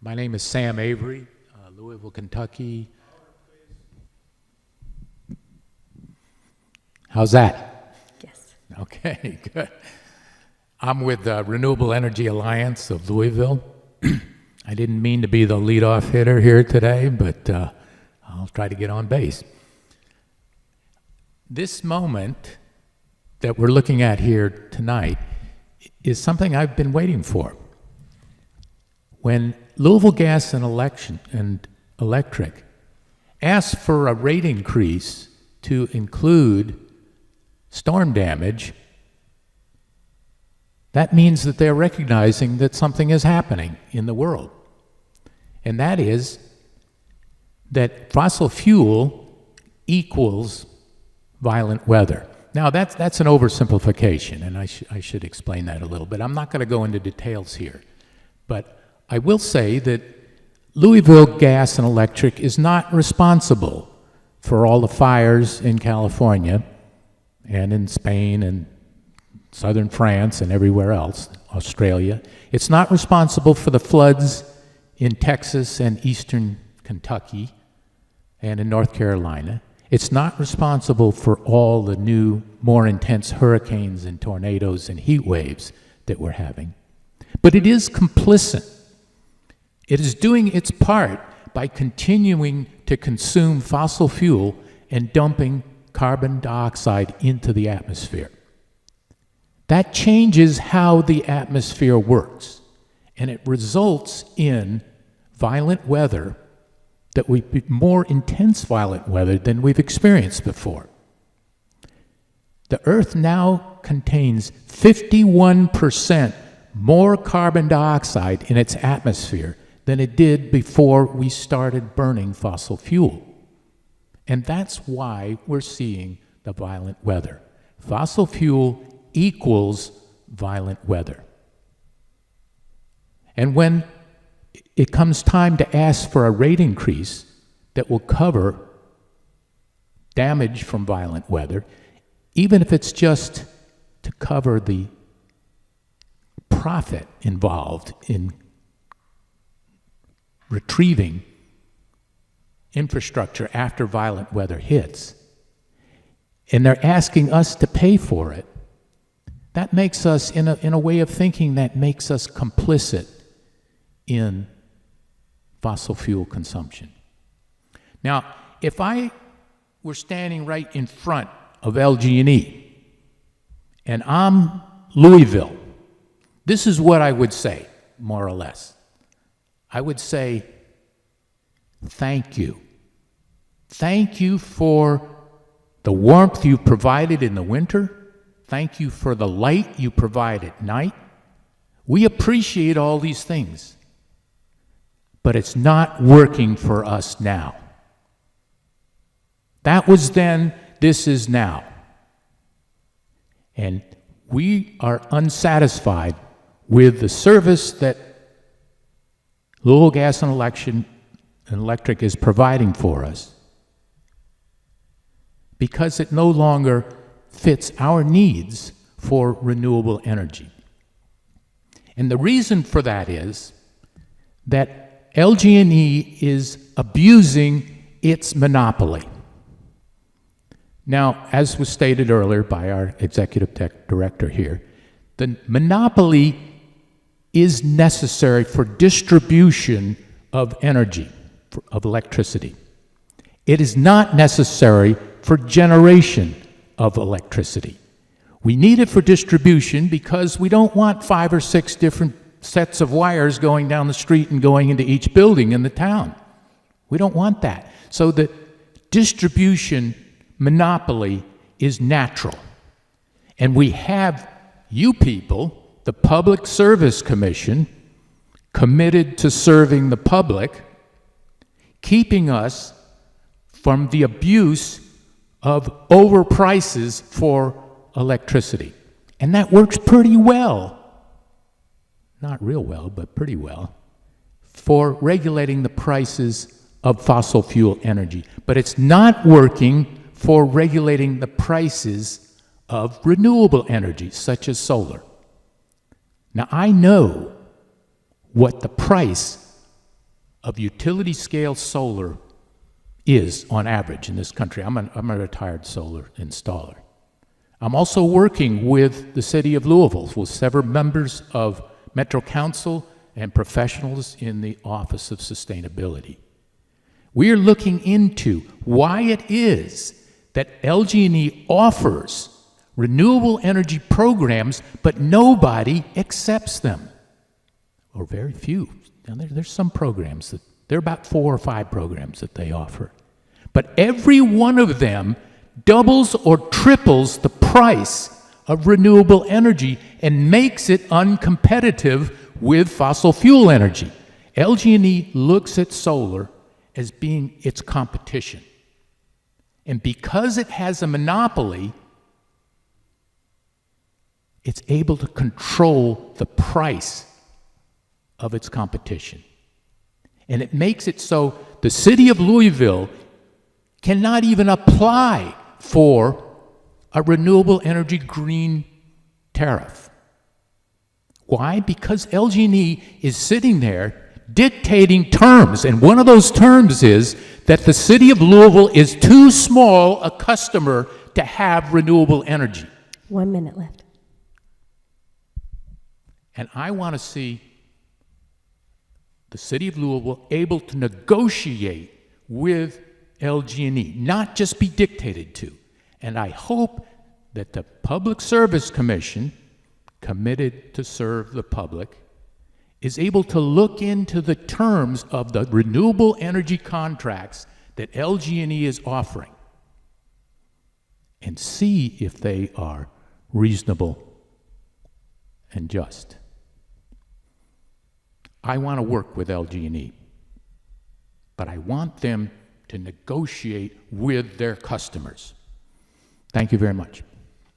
My name is Sam Avery, Louisville, Kentucky. How's that? Yes. Okay, good. I'm with the Renewable Energy Alliance of Louisville. I didn't mean to be the leadoff hitter here today, but I'll try to get on base. This moment that we're looking at here tonight is something I've been waiting for. When Louisville Gas and Electric asked for a rate increase to include storm damage, that means that they're recognizing that something is happening in the world. And that is that fossil fuel equals violent weather. Now, that's an oversimplification, and I should explain that a little bit. I'm not going to go into details here, but I will say that Louisville Gas and Electric is not responsible for all the fires in California and in Spain and southern France and everywhere else, Australia. It's not responsible for the floods in Texas and eastern Kentucky and in North Carolina. It's not responsible for all the new, more intense hurricanes and tornadoes and heat waves that we're having. But it is complicit. It is doing its part by continuing to consume fossil fuel and dumping carbon dioxide into the atmosphere. That changes how the atmosphere works, and it results in violent weather that more intense violent weather than we've experienced before. The Earth now contains 51% more carbon dioxide in its atmosphere than it did before we started burning fossil fuel. And that's why we're seeing the violent weather. Fossil fuel equals violent weather. And when it comes time to ask for a rate increase that will cover damage from violent weather, even if it's just to cover the profit involved in retrieving infrastructure after violent weather hits, and they're asking us to pay for it, that makes us, in a way of thinking, that makes us complicit in fossil fuel consumption. Now, if I were standing right in front of LG&E, and I'm Louisville, this is what I would say, more or less. I would say, thank you. Thank you for the warmth you provided in the winter. Thank you for the light you provide at night. We appreciate all these things, but it's not working for us now. That was then, this is now. And we are unsatisfied with the service that Louisville Gas and Electric is providing for us, because it no longer fits our needs for renewable energy. And the reason for that is that LG&E is abusing its monopoly. Now, as was stated earlier by our executive director here, the monopoly is necessary for distribution of energy, of electricity. It is not necessary for generation of electricity. We need it for distribution because we don't want 5 or 6 different sets of wires going down the street and going into each building in the town. We don't want that. So the distribution monopoly is natural. And we have you people, the Public Service Commission, committed to serving the public, keeping us from the abuse of overprices for electricity. And that works pretty well, not real well, but pretty well, for regulating the prices of fossil fuel energy. But it's not working for regulating the prices of renewable energy, such as solar. Now, I know what the price of utility scale solar is on average in this country. I'm a retired solar installer. I'm also working with the city of Louisville, with several members of Metro Council and professionals in the Office of Sustainability. We are looking into why it is that LG&E offers renewable energy programs, but nobody accepts them, or very few. Now, there's some programs that, there are about 4 or 5 programs that they offer. But every one of them doubles or triples the price of renewable energy and makes it uncompetitive with fossil fuel energy. LG&E looks at solar as being its competition. And because it has a monopoly, it's able to control the price of its competition. And it makes it so the city of Louisville cannot even apply for a renewable energy green tariff. Why? Because LG&E is sitting there dictating terms, and one of those terms is that the city of Louisville is too small a customer to have renewable energy. 1 minute left. And I want to see the city of Louisville able to negotiate with LG&E, not just be dictated to. And I hope that the Public Service Commission, committed to serve the public, is able to look into the terms of the renewable energy contracts that LG&E is offering and see if they are reasonable and just. I want to work with LG&E, but I want them to negotiate with their customers. Thank you very much.